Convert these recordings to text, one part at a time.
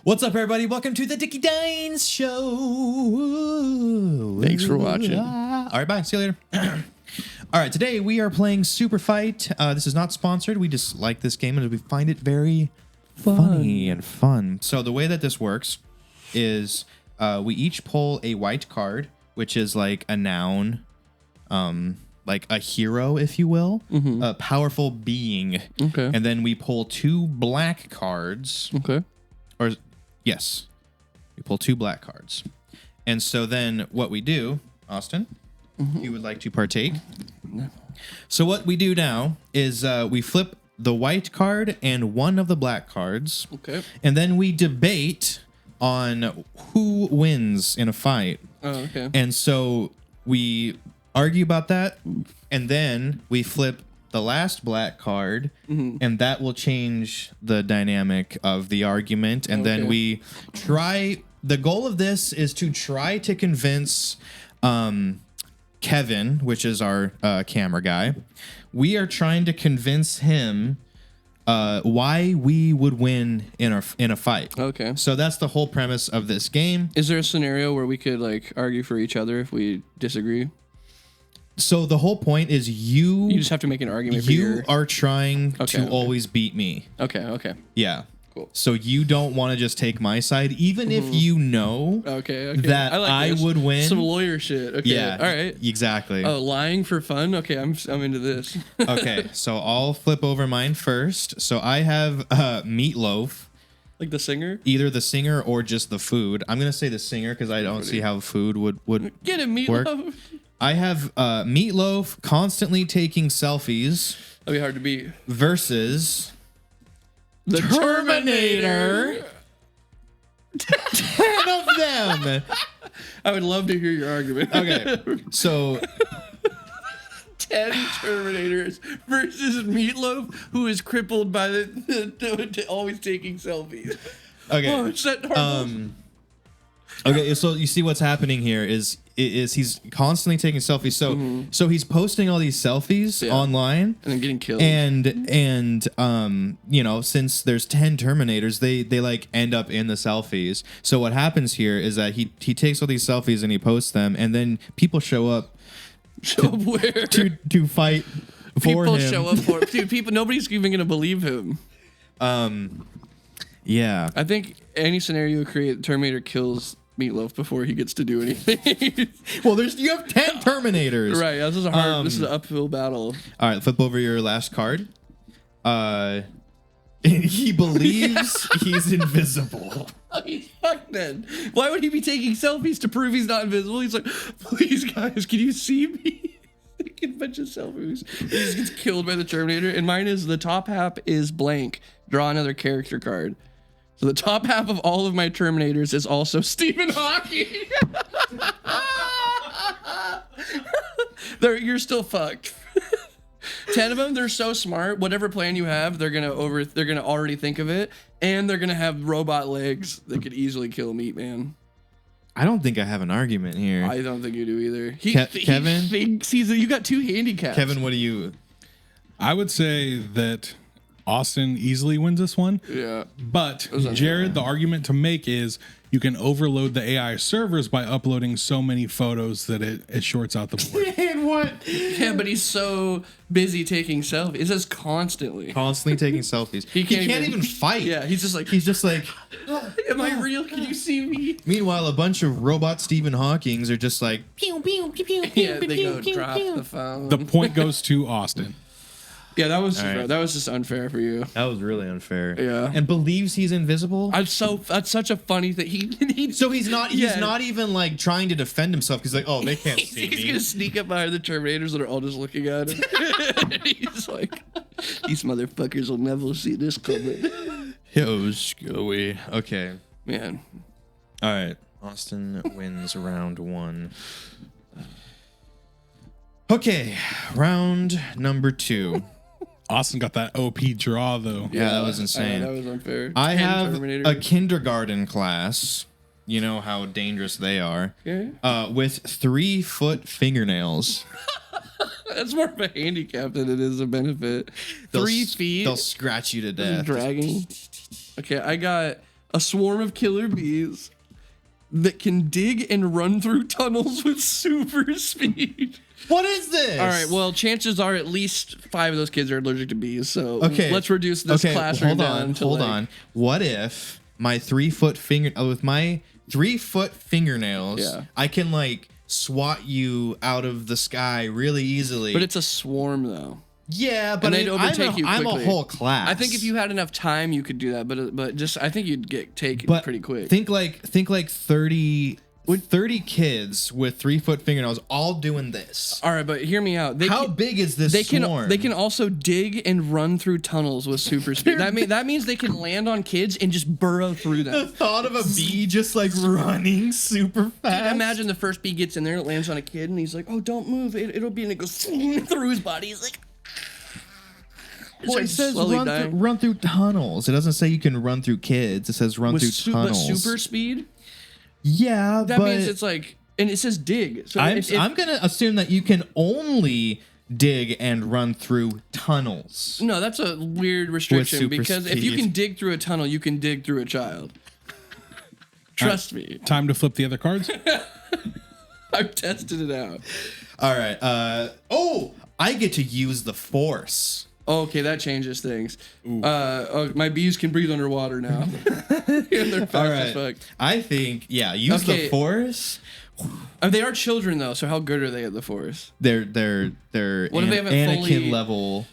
What's up, everybody? Welcome to the Dickie Dines Show. Thanks for watching. All right, bye. See you later. All right, today we are playing Super Fight. This is not sponsored. We just like this game and we find it very funny and fun. So the way that this works is we each pull a white card, which is like a noun, like a hero, if you will, a powerful being. Okay. And then we pull two black cards. Okay. Or yes, we pull two black cards. And so then what we do, Austin, you would like to partake. So what we do now is we flip the white card and one of the black cards. Okay. And then we debate on who wins in a fight. Oh, okay. And so we argue about that, and then we flip the last black card, and that will change the dynamic of the argument. And then we try. The goal of this is to try to convince Kevin, which is our camera guy. We are trying to convince him why we would win in a fight. Okay. So that's the whole premise of this game. Is there a scenario where we could like argue for each other if we disagree? So the whole point is you You just have to make an argument. you are trying to Okay. always beat me. Okay. Okay. Yeah. Cool. So you don't want to just take my side, even if you know Okay. that like I this. would win. Some lawyer shit. Okay. Yeah. All right. Exactly. Oh, lying for fun. Okay. I'm into this. Okay. So I'll flip over mine first. So I have meatloaf. Like the singer. Either the singer or just the food. I'm gonna say the singer because I don't see how food would Get him, work. meatloaf. I have meatloaf constantly taking selfies That'd be hard to beat. versus The Terminator. 10 of them. I would love to hear your argument. Okay, so 10 Terminators versus Meatloaf, who is crippled by the always taking selfies. okay, Oh, it's that horrible. okay. So you see what's happening here is he's constantly taking selfies. So he's posting all these selfies online. And then getting killed. And you know, since there's 10 Terminators, they like end up in the selfies. So what happens here is that he takes all these selfies and he posts them, and then people show up where? to fight for People him. show up for dude. People, nobody's even gonna believe him. Yeah. I think any scenario you create, Terminator kills Meatloaf before he gets to do anything. Well, you have 10 Terminators. Right. This is a hard. This is an uphill battle. All right, flip over your last card. He believes he's invisible. Oh, he's fucked then. Why would he be taking selfies to prove he's not invisible? He's like, please, guys, can you see me? Taking a bunch of selfies. He just gets killed by the Terminator. And mine is the top half is blank. Draw another character card. So the top half of all of my Terminators is also Stephen Hawking. You're still fucked. 10 of them, they're so smart. Whatever plan you have, they're gonna already think of it, and they're gonna have robot legs that could easily kill Meatman. I don't think I have an argument here. I don't think you do either. Kevin? He thinks you got two handicaps. Kevin, what do you? I would say that Austin easily wins this one. Yeah. But Jared, the argument to make is you can overload the AI servers by uploading so many photos that it shorts out the board. And what? Yeah, but he's so busy taking selfies. It says constantly. Constantly taking selfies. He can't even fight. Yeah, he's just like, am I real? Can you see me? Meanwhile, a bunch of robot Stephen Hawkings are just like pew pew pew pew pew. Yeah, they go pew, drop pew. the phone. The point goes to Austin. Yeah, that was right. that was just unfair for you. That was really unfair. Yeah. And believes he's invisible. That's such a funny thing. So he's not Yeah. not even like trying to defend himself because like, oh, they can't see He's me. gonna sneak up behind the Terminators that are all just looking at him. He's like, these motherfuckers will never see this coming. Yo, Scoey. Okay. Man, All right. Austin wins round 1. Okay, round number 2. Austin got that OP draw though. Yeah, that was insane. That was unfair. I 10 have Terminators. a kindergarten class. You know how dangerous they are. Okay. With 3-foot fingernails. That's more of a handicap than it is a benefit. They'll 3 feet. They'll scratch you to death. Dragging. Okay, I got a swarm of killer bees that can dig and run through tunnels with super speed. What is this? All right, well, chances are at least 5 of those kids are allergic to bees, so let's reduce this okay, classroom down to hold on. What if my 3-foot with my 3-foot fingernails, Yeah. I can like swat you out of the sky really easily. But it's a swarm, though. Yeah, but And they'd overtake you I'm a quickly. whole class. I think if you had enough time, you could do that, but just I think you'd get taken pretty quick. Think like 30 kids with 3-foot fingernails all doing this. All right, but hear me out. How big is this swarm? They can also dig and run through tunnels with super speed. That means they can land on kids and just burrow through The them. thought of a bee just like running super fast. Imagine the first bee gets in there, it lands on a kid, and he's like, "Oh, don't move! It'll be," and it goes through his body. He's like, Well, it says slowly run dying. through tunnels. It doesn't say you can run through kids. It says run with through but tunnels. super speed. Yeah, That but means it's like, and it says dig. So I'm gonna assume that you can only dig and run through tunnels. no, that's a weird restriction super because if you speed. can dig through a tunnel, you can dig through a child. Trust me, Time to flip the other cards. I've tested it out. All right. I get to use the force. Okay, that changes things. My bees can breathe underwater now. And they're fast All as right. fuck. I think use Okay. the force. They are children though, so how good are they at the force? They're What if they haven't Anakin fully- level.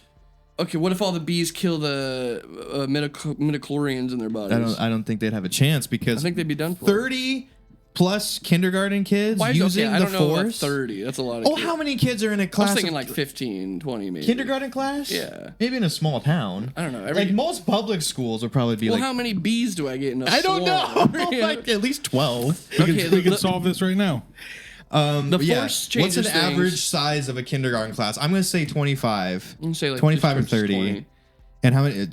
Okay, what if all the bees kill the midichlorians in their bodies? I don't think they'd have a chance because I think they'd be done for. 30 plus kindergarten kids Why, using okay, I the don't know about force. 30. That's a lot of Oh, kids. how many kids are in a I class? was thinking of like 15, 20 maybe. kindergarten class? Yeah. Maybe in a small town. I don't know. Like most public schools would probably be Well, like. how many bees do I get in a I don't swarm? know. Yeah. Like at least 12. We can solve this right now. The Yeah. force changes What's an things. average size of a kindergarten class? I'm going to say 25. I'm gonna say like 25 or just 30. 20. And how many?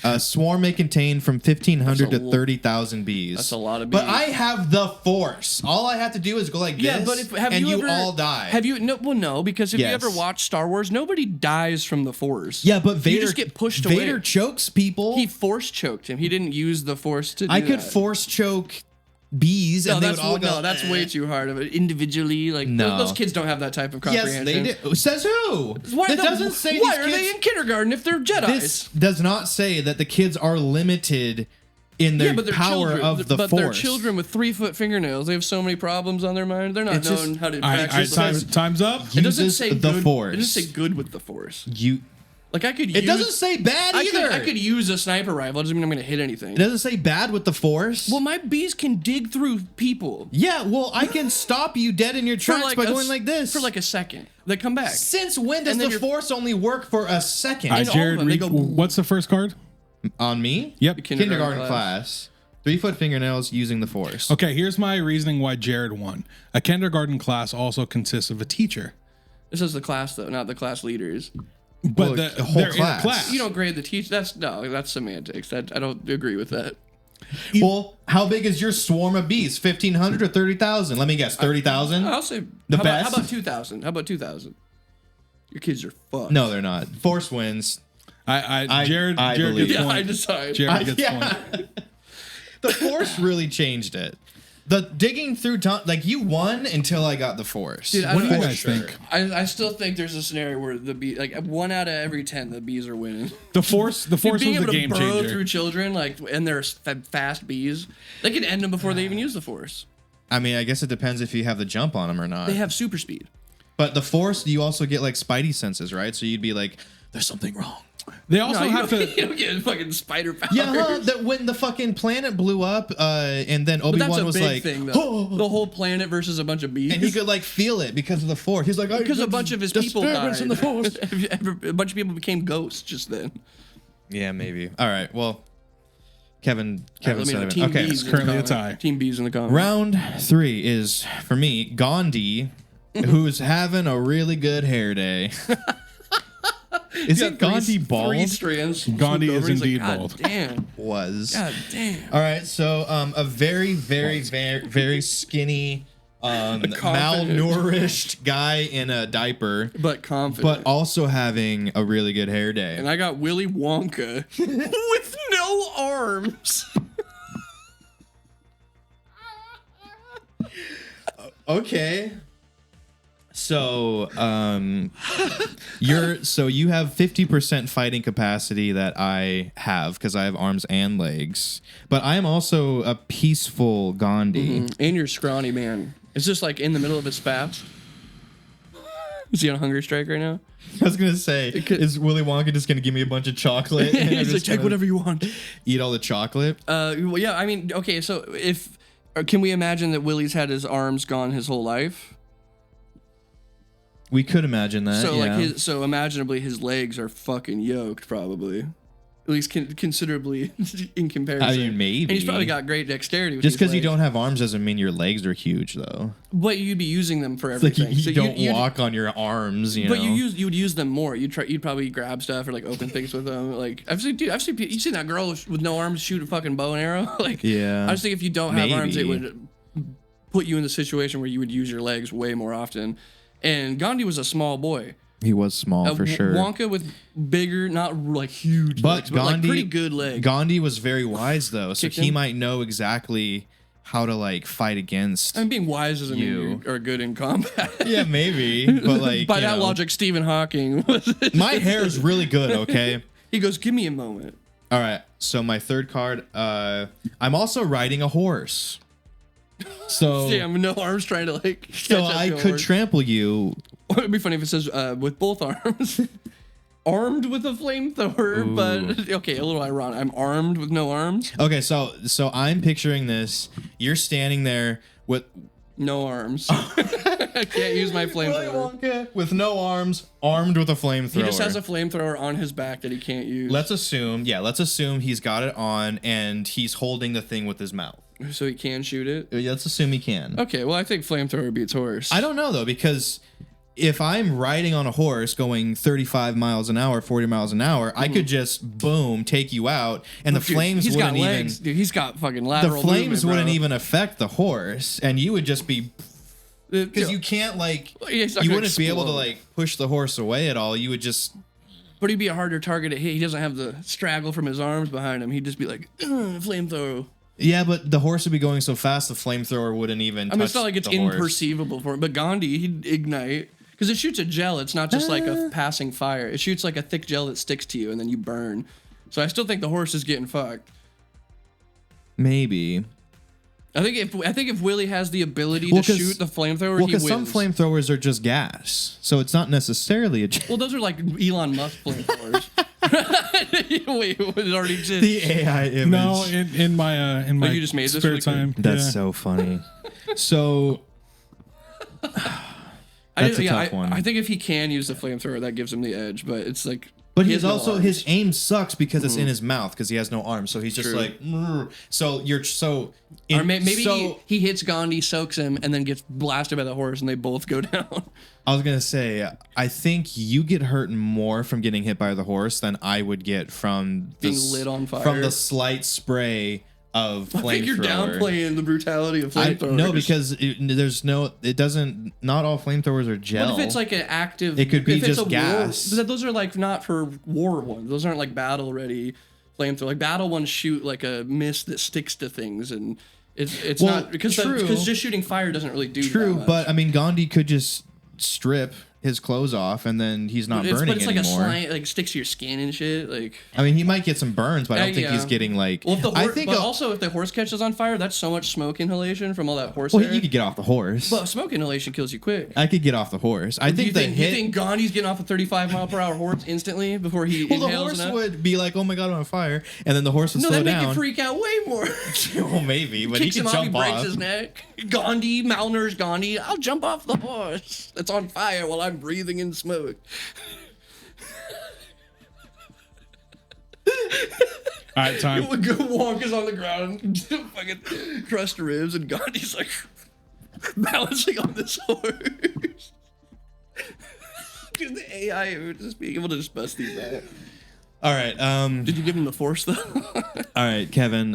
A swarm may contain from 1,500 That's to a 30,000 bees. That's a lot of But bees. I have the force. All I have to do is go like Yeah, this, but if have and you you ever, all die. Have you no, because if you Yes. ever watch Star Wars, nobody dies from the Force. Yeah, but Vader you just get pushed Vader away. chokes people. He force choked him. He didn't use the Force to do I could that. force choke bees, No, and they that's would all go. no, that's way too hard of it. Individually, like No. those kids don't have that type of Yes, comprehension. they do. Says who? Why That doesn't say Why these are kids, they in kindergarten if they're Jedi's? This does not say that the kids are limited in their but they're power children. of the but force. they're children with 3-foot fingernails. They have so many problems on their mind. They're not It's just- knowing how to All right, practice. time's up. It doesn't Uses say the good. force. It doesn't say good with the Force. You. Like I could. It doesn't say bad either. I could use a sniper rifle. It doesn't mean I'm going to hit anything. It doesn't say bad with the force. Well, my bees can dig through people Yeah, well, I can stop you dead in your tracks by going like this. for like a second. They come back. Since when does And then the you're- force only work for a second? All right, all of Jared, them, they read, go- what's the first card? On me? Yep. Kindergarten class. 3-foot fingernails using the force. Okay, here's my reasoning why Jared won. A kindergarten class also consists of a teacher. This is the class though, not the class leaders. But Well, the whole they're class. in a class. You don't grade the teacher. That's semantics. I don't agree with that. Well, how big is your swarm of bees? 1,500 or 30,000? Let me guess, 30,000? I'll say The how best? About 2,000? How about 2,000? Your kids are fucked. No, they're not. Force wins. Jared believe. gets Yeah, one. I decide. Jared gets Yeah. one. The force really changed it. The digging through, like you won until I got the force. Dude, I What do don't you know. guys think? I still think there's a scenario where the bee, like 1 out of every 10, the bees are winning. The force Being was the able to game burrow changer. through children, like, and they're fast bees, they could end them before they even use the force. I mean, I guess it depends if you have the jump on them or not. They have super speed. But the force, you also get like spidey senses, right? So you'd be like, there's something wrong. They also No, have you to. don't get fucking spider powers. Yeah, that when the fucking planet blew up, and then But Obi-Wan that's a was big like, thing, though. "Oh," The whole planet versus a bunch of bees. and he could like feel it because of the force. He's like, because a bunch of his people disturbance died. in the force. A bunch of people became ghosts just then. Yeah, maybe. All right, well, Kevin Let me said know. it. Team Okay, Bees in the currently a comment. tie. Team Bees in the comments. round 3 is for me Gandhi, who's having a really good hair day. Is it Gandhi bald? 3 strands. Gandhi swooped is over. He's indeed like, bald. God damn. Was. God damn. All right, so a very, very, very, very skinny, malnourished guy in a diaper, But confident. but also having a really good hair day. And I got Willie Wonka with no arms. Okay. So, you have 50% fighting capacity that I have because I have arms and legs, but I am also a peaceful Gandhi. And you're scrawny, man. It's just like in the middle of his spats. Is he on a hunger strike right now? I was gonna say, is Willy Wonka just gonna give me a bunch of chocolate? And He's like, take whatever you want. Eat all the chocolate. Well, yeah. I mean, okay. So can we imagine that Willie's had his arms gone his whole life? We could imagine that. So yeah. so imaginably his legs are fucking yoked, probably. At least considerably in comparison. I mean, maybe. And he's probably got great dexterity. With Just because you legs. don't have arms doesn't mean your legs are huge, though. But you'd be using them for It's like everything. you don't walk on your arms, you know. But you would use them more. You'd probably grab stuff or like open things with them. Like you seen that girl with no arms shoot a fucking bow and arrow. Like Yeah. I just think if you don't have arms, it Maybe. would put you in the situation where you would use your legs way more often. And Gandhi was a small boy. He was small for sure. Wonka with bigger, not like huge, But legs, but like Gandhi, pretty good legs. Gandhi was very wise though, so Kicked he him? might know exactly how to like fight against. I mean, being wise doesn't mean you are good in combat. Yeah, maybe, but like By you that know. logic, Stephen Hawking was. My hair is really good. Okay. He goes, "Give me a moment." All right. So my third card. I'm also riding a horse. So Damn, no arms trying to like. so catch up I to a could horse. trample you. It'd be funny if it says with both arms, armed with a flamethrower. But okay, a little ironic. I'm armed with no arms, Okay, so I'm picturing this. You're standing there with no arms. I can't use my Willy flamethrower. Wonka with no arms, armed with a flamethrower. He just has a flamethrower on his back that he can't use. Let's assume he's got it on and he's holding the thing with his mouth. So he can shoot it. Let's assume he can. Okay, well I think flamethrower beats horse. I don't know though, because if I'm riding on a horse going 35 miles an hour, 40 miles an hour, I could just boom take you out, and the flames He's got wouldn't legs, even. dude. He's got fucking The lateral. flames movement, wouldn't bro. even affect the horse, and you would just be because you can't like He's not you gonna wouldn't be able to explode. like push the horse away at all. You would just. But he'd be a harder target to hit. He doesn't have the straggle from his arms behind him. He'd just be like, flamethrower. Yeah, but the horse would be going so fast, the flamethrower wouldn't even. I mean, it's not like it's the horse. imperceivable for him. But Gandhi, he'd ignite. Because it shoots a gel. It's not just like a passing fire. It shoots like a thick gel that sticks to you and then you burn. So I still think the horse is getting fucked. Maybe. I think if Willie has the ability Well, to 'cause- shoot the flamethrower, Well, he because wins. some flamethrowers are just gas, so it's not necessarily a. Well, those are like Elon Musk flamethrowers. Wait, it already exists. The AI image. No, in my you just made this spare really quick? time. That's yeah. so funny. So That's a tough one. I think if he can use the flamethrower, that gives him the edge. But it's like, But he he's has no also arms. his aim sucks because it's in his mouth because he has no arms. So he's just True. like, "Mrr." So you're so. Or maybe so, he hits Gandhi, soaks him, and then gets blasted by the horse, and they both go down. I was gonna say, I think you get hurt more from getting hit by the horse than I would get from Being lit on fire. from the slight spray of flamethrower. I think you're downplaying the brutality of flamethrowers. No, because not all flamethrowers are gel. What if it's like an active? It could be if it's just a gas. War, those are like not for war ones. Those aren't like battle ready flamethrower. Like battle ones shoot like a mist that sticks to things, and it's Well, not because true. just shooting fire doesn't really do True, that much. but I mean, Gandhi could just strip his clothes off and then he's not burning but it's like anymore. a slime, like sticks to your skin and shit. Like, I mean, he might get some burns, but I don't think yeah. he's getting like. well, if the I horse, think. but also if the horse catches on fire, that's so much smoke inhalation from all that horse Well, hair. you could get off the horse. But smoke inhalation kills you quick. I could get off the horse. I Do think you the think, hit. you think Gandhi's getting off a 35-mile-per-hour horse instantly before he well, the inhales horse enough? would be like, "Oh my god, I'm on fire," and then the horse would No, slow that make down. you freak out way more. Well, maybe, but he Kicks can him off, he jump breaks off. his neck. Gandhi, malnourished Gandhi, I'll jump off the horse that's on fire while I'm breathing in smoke. All right, time. Wonka's on the ground, fucking crushed ribs, and Gandhi's like balancing on this horse. Dude, the AI just being able to just bust these out. All right, Did you give him the force though? all right, Kevin.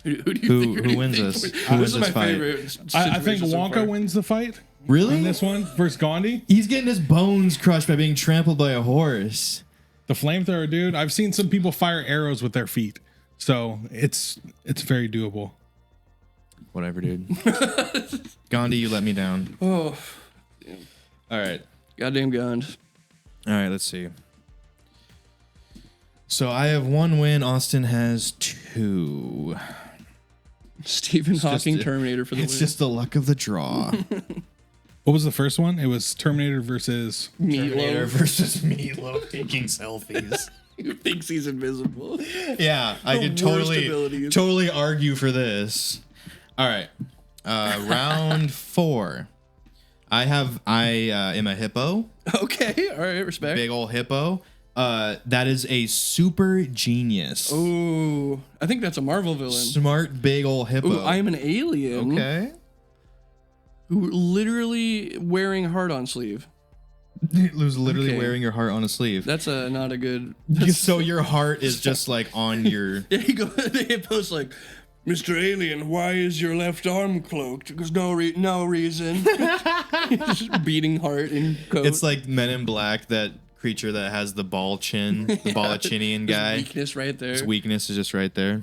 Who do you think? Who wins this? This Who wins is my this fight? favorite. I think situation so Wonka far. wins the fight Really? in this one versus Gandhi. He's getting his bones crushed by being trampled by a horse. The flamethrower, dude. I've seen some people fire arrows with their feet, so it's very doable. whatever, dude. Gandhi, you let me down. Oh, All right. goddamn guns. All right, let's see. So I have 1 win. Austin has 2. Stephen Hawking Terminator for the It's win. just the luck of the draw. What was the first one? It was Terminator versus. Terminator Meatloaf. versus Meatloaf taking selfies. Who thinks he's invisible? Yeah, I The could worst abilities. totally argue for this. All right, round 4. I am a hippo, Okay, all right, respect. big old hippo. That is a super genius, Ooh, I think that's a Marvel villain. smart big old hippo. Ooh, I am an alien. Okay. Who literally wearing heart on sleeve. Who's literally Okay. wearing your heart on a sleeve. That's not a good. So your heart is just like on your. There you go. The hippo's like, Mr. Alien, why is your left arm cloaked? Because no reason. Just beating heart in coat. It's like Men in Black, that creature that has the ball chin, the Ballachinian There's guy. weakness right there. His weakness is just right there.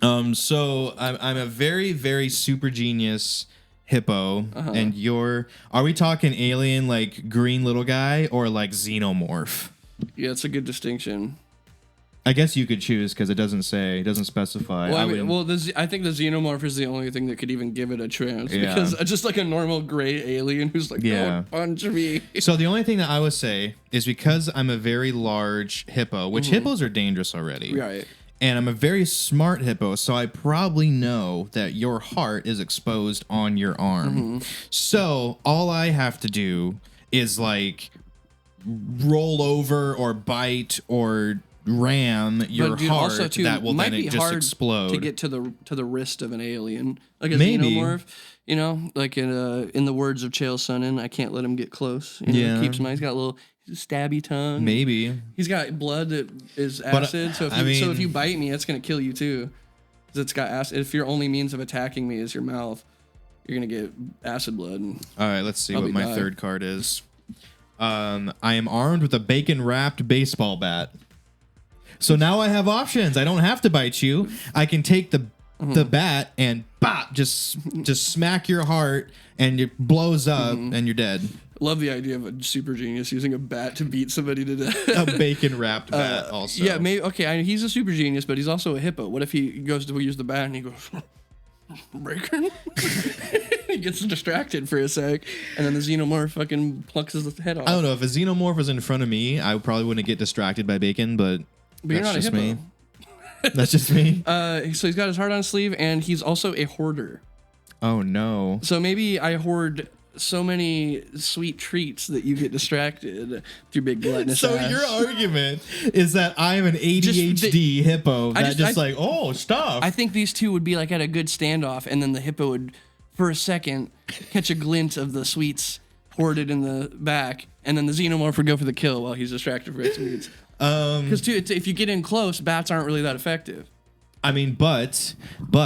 So I'm a very, very super genius hippo, and are we talking alien like green little guy or like xenomorph? Yeah, it's a good distinction. I guess you could choose because it doesn't specify. Well, I I mean, would- I think the xenomorph is the only thing that could even give it a chance. Yeah. Because just like a normal gray alien who's like, Yeah. don't punch me. So the only thing that I would say is because I'm a very large hippo, which hippos are dangerous already. Right. And I'm a very smart hippo, so I probably know that your heart is exposed on your arm. So all I have to do is like roll over or bite or ram your Dude, heart also, too, that will might then be just hard explode. to get to the wrist of an alien, like a Maybe. xenomorph. You know, like in the words of Chael Sonnen, I can't let him get close. You know, Yeah. keeps him. He's got a little stabby tongue. Maybe. He's got blood that is acid. So if you bite me, it's gonna kill you too, because it's got acid. If your only means of attacking me is your mouth, you're gonna get acid blood. And All right, let's see what Probably my die. third card is. I am armed with a bacon-wrapped baseball bat. So now I have options. I don't have to bite you. I can take the bat and bop, just smack your heart, and it blows up, and you're dead. Love the idea of a super genius using a bat to beat somebody to death. A bacon-wrapped bat, also. Yeah, maybe. Okay, he's a super genius, but he's also a hippo. What if he goes to use the bat and he goes, bacon? He gets distracted for a sec, and then the xenomorph fucking plucks his head off. I don't know. If a xenomorph was in front of me, I probably wouldn't get distracted by bacon, but But you're that's not a just hippo. me. That's just me. So he's got his heart on his sleeve, and he's also a hoarder. Oh, no. So maybe I hoard so many sweet treats that you get distracted through big gluttonous So ass. your argument is that I'm an ADHD hippo that stuff. I think these two would be like at a good standoff, and then the hippo would, for a second, catch a glint of the sweets hoarded in the back, and then the xenomorph would go for the kill while he's distracted for its sweets. Because if you get in close, bats aren't really that effective. I mean, but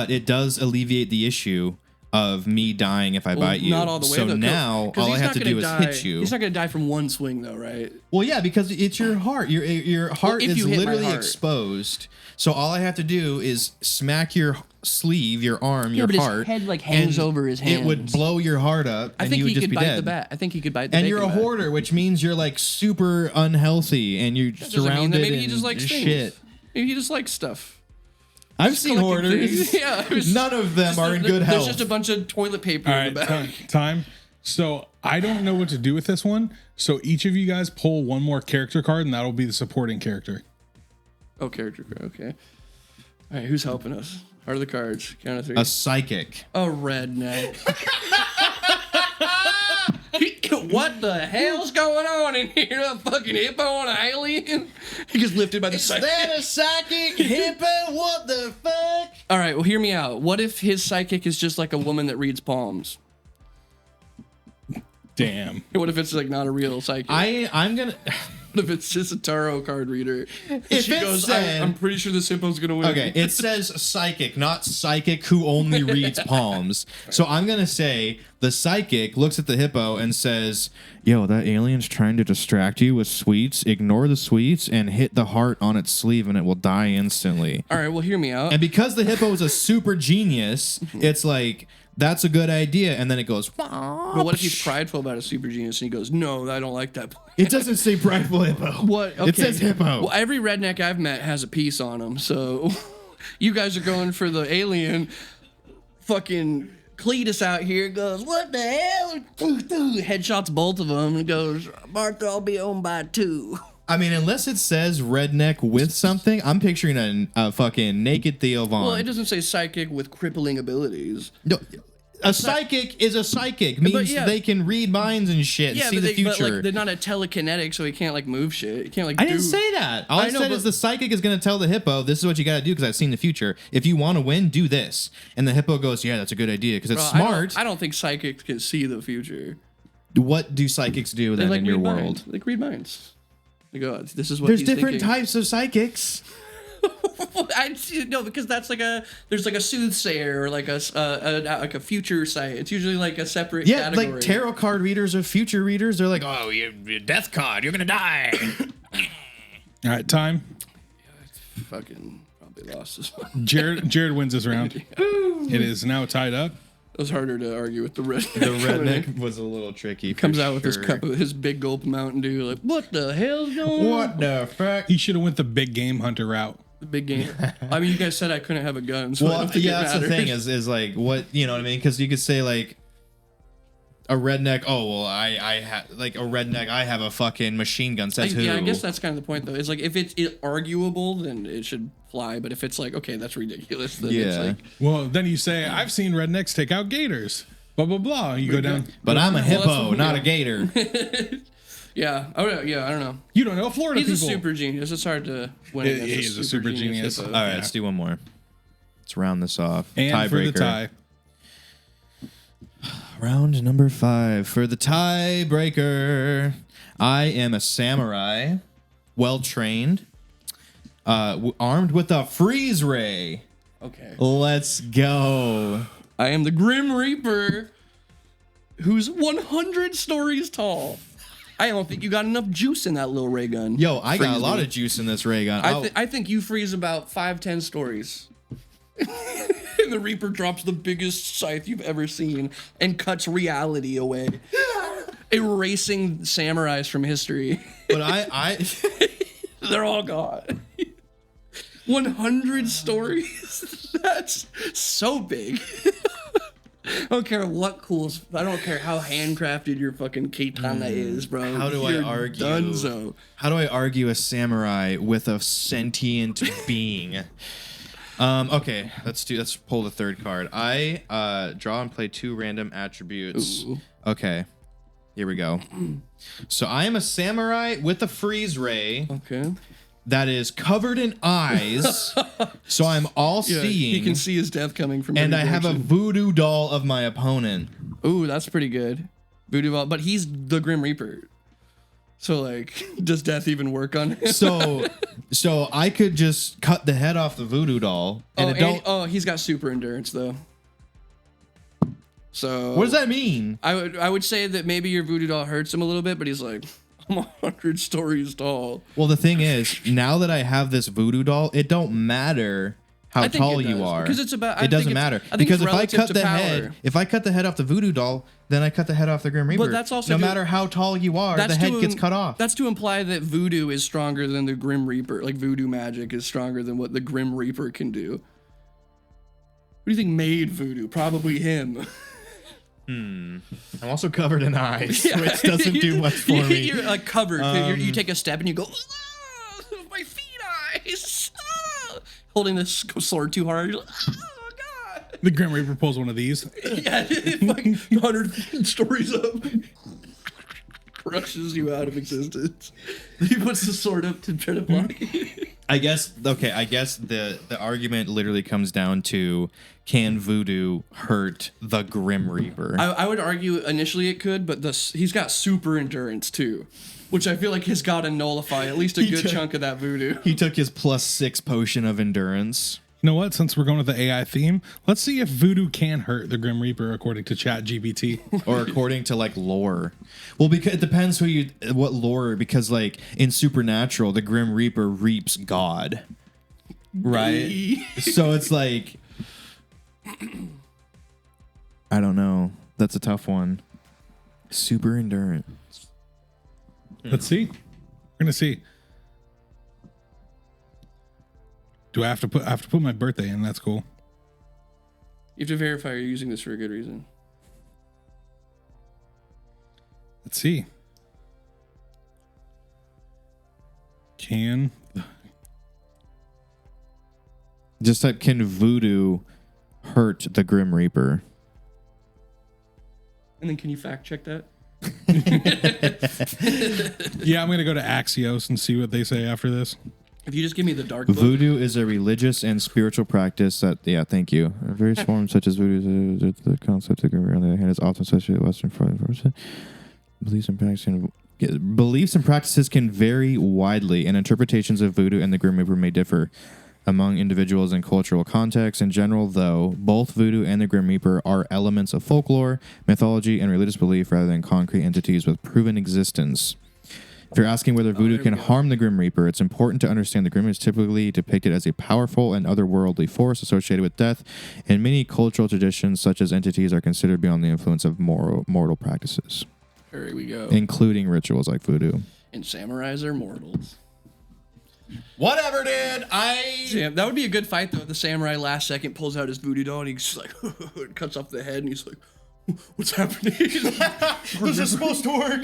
it does alleviate the issue of me dying if I bite you. Not all the way. So though, now 'cause all I he's have not to gonna do is die- hit you. He's not gonna die from one swing, though, right? Well, yeah, because it's your heart. Your heart if is you hit my literally heart. exposed. So all I have to do is smack your sleeve, your arm, your but his heart. head, like, hangs and over his It would hands. blow your heart up, I and think you would he just could be bite dead. the bat. I think he could bite the And bacon you're a bat. hoarder, which means you're like super unhealthy and you're Doesn't mean surrounded that maybe he in just likes shit. things. Maybe he just likes stuff. I've seen collecting hoarders. things. Yeah, it was- None of them Just are in there- good There's health. just a bunch of toilet paper All in the right, back. time. So I don't know what to do with this one. So each of you guys pull one more character card, and that'll be the supporting character. Oh, character card. Okay. All right, who's helping us? What are the cards? Count of three. A psychic. A redneck. What the hell's going on in here? A fucking hippo on an alien? He gets lifted by the psychic. a psychic hippo? What the fuck? All right, well, hear me out. What if his psychic is just like a woman that reads palms? Damn. What if it's like not a real psychic? I'm gonna. What if it's just a tarot card reader? And If she it goes, said- I'm pretty sure this hippo's gonna win. Okay, it says psychic, not psychic who only reads palms. So I'm gonna say The psychic looks at the hippo and says, yo, that alien's trying to distract you with sweets. Ignore the sweets and hit the heart on its sleeve and it will die instantly. All right, well, hear me out. And because the hippo is a super genius, it's like, that's a good idea. And then it goes, But what if he's prideful about a super genius and he goes, no, I don't like that. It doesn't say prideful hippo. What? Okay. It says hippo. Well, every redneck I've met has a piece on him, so you guys are going for the alien. Fucking Cletus out here goes, what the hell? Headshots both of them and goes, Martha, I'll be owned by two. I mean, unless it says redneck with something, I'm picturing a fucking naked Theo Vaughn. Well, it doesn't say psychic with crippling abilities. No, a psychic is a psychic. Means they can read minds and shit and see the future. But like, they're not a telekinetic, so he can't like move shit. He can't like. I didn't say that. All I said is the psychic is going to tell the hippo, this is what you got to do because I've seen the future. If you want to win, do this. And the hippo goes, yeah, that's a good idea because it's smart. I don't think psychics can see the future. What do psychics do then in your world? They read minds. They go, this is what There's he's different thinking. types of psychics. No, because that's like there's like a soothsayer or like a future sight. It's usually like a separate category. Like tarot card readers or future readers. They're like, oh, you're death card. You're gonna die. All right, time. Fucking probably lost this one. Jared wins this round. It is now tied up. It was harder to argue with the redneck. The redneck was a little tricky. Comes out with his cup of his big gulp Mountain Dew. Like, what the hell's going on? What the fuck? He should have went the big game hunter route. The big game. I mean, you guys said I couldn't have a gun. So Well, yeah, that's the thing is like what you know what I mean? Because you could say like a redneck. Oh well, I have like a redneck. I have a fucking machine gun. Says who? Yeah, I guess that's kind of the point though. It's like if it's arguable, then it should fly. But if it's like okay, that's ridiculous. Then it's like well, then you say I've seen rednecks take out gators. Blah blah blah. You go down. But I'm a hippo, not a gator. Yeah. Oh yeah. I don't know. You don't know Florida He's people. a super genius. It's hard to win against He is a super genius. hippo. All right, let's do one more. Let's round this off. And for the tie. Round number 5 for the tiebreaker. I am a samurai, well trained, armed with a freeze ray. Okay. Let's go. I am the Grim Reaper, who's 100 stories tall. I don't think you got enough juice in that little ray gun. Yo, I got a lot of juice in this ray gun. I think you freeze about 5-10 stories. And the Reaper drops the biggest scythe you've ever seen and cuts reality away, erasing samurais from history. But I They're all gone. 100 stories? That's so big. I don't care what I don't care how handcrafted your fucking katana is, bro. How do You're I argue? Dunzo. How do I argue a samurai with a sentient being? Okay, let's pull the third card. I draw and play 2 random attributes. Ooh. Okay. Here we go. So I am a samurai with a freeze ray Okay. that is covered in eyes. So I'm all Yeah, seeing. he can see his death coming from and every I have a direction. voodoo doll of my opponent. Ooh, that's pretty good. Voodoo Ball, but he's the Grim Reaper. So like, does death even work on him? So I could just cut the head off the voodoo doll and he's got super endurance though. So what does that mean? I would say that maybe your voodoo doll hurts him a little bit, but he's like, I'm 100 stories tall. Well, the thing is, now that I have this voodoo doll, it don't matter how tall you are. Because it's about. It doesn't matter. Because if I cut the head off the voodoo doll, then I cut the head off the Grim Reaper. But that's also no matter how tall you are, the head gets cut off. That's to imply that voodoo is stronger than the Grim Reaper. Like voodoo magic is stronger than what the Grim Reaper can do. What do you think made voodoo? Probably him. I'm also covered in eyes, which doesn't do much for me. You're like covered. You take a step and you go, "Ah, my feet eyes. Ah." Holding this sword too hard. You're like, oh god. The Grim Reaper pulls one of these. Yeah, fucking 100 stories up. Crushes you out of existence. He puts the sword up to try to block you. I guess the argument literally comes down to, can voodoo hurt the Grim Reaper? I would argue initially it could, but he's got super endurance too, which I feel like has got to nullify at least a good chunk of that voodoo. He took his +6 potion of endurance. You know what? Since we're going with the AI theme, let's see if voodoo can hurt the Grim Reaper according to ChatGPT. Or according to like lore. Well, because it depends what lore, because like in Supernatural, the Grim Reaper reaps God. Right? So it's like I don't know. That's a tough one. Super endurance. Let's see. We're gonna see. Do I have to put my birthday in? That's cool. You have to verify you're using this for a good reason. Let's see. Just type, can voodoo hurt the Grim Reaper? And then can you fact check that? Yeah, I'm gonna go to Axios and see what they say after this. If you just give me the dark book. Voodoo is a religious and spiritual practice that, thank you. Various forms such as voodoo, the concept of Grim Reaper, on the other hand, is often associated with Western forms. Beliefs and practices can vary widely, and interpretations of voodoo and the Grim Reaper may differ among individuals in cultural contexts. In general, though, both voodoo and the Grim Reaper are elements of folklore, mythology, and religious belief rather than concrete entities with proven existence. If you're asking whether voodoo can harm the Grim Reaper, it's important to understand the Grim Reaper is typically depicted as a powerful and otherworldly force associated with death. In many cultural traditions, such as entities are considered beyond the influence of mortal practices. Here we go. Including rituals like voodoo. And samurais are mortals. Whatever, dude. Damn, that would be a good fight, though. The samurai last second pulls out his voodoo doll and he's just like, cuts off the head and he's like, what's happening? This is supposed to work.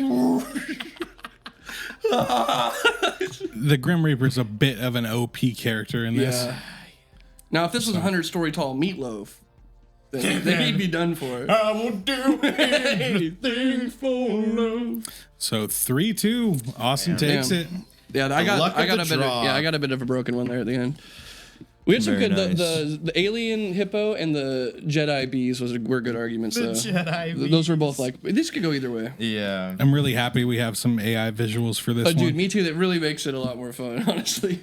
The Grim Reaper's a bit of an OP character in this. Yeah. Now, if this was a 100-story tall meatloaf, then he'd be done for. I will do anything for love. So 3-2, Austin takes it. Yeah, I got a bit of a broken one there at the end. We had some Very good. nice. The alien hippo and the Jedi bees were good arguments. The though. Jedi bees. Those were both like this could go either way. Yeah. I'm really happy we have some AI visuals for this one. Dude, me too. That really makes it a lot more fun, honestly.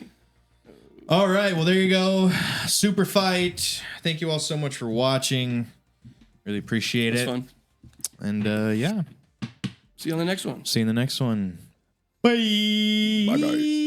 All right. Well, there you go. Super fight. Thank you all so much for watching. Really appreciate it. Fun. And yeah. See you on the next one. See you in the next one. Bye. Bye.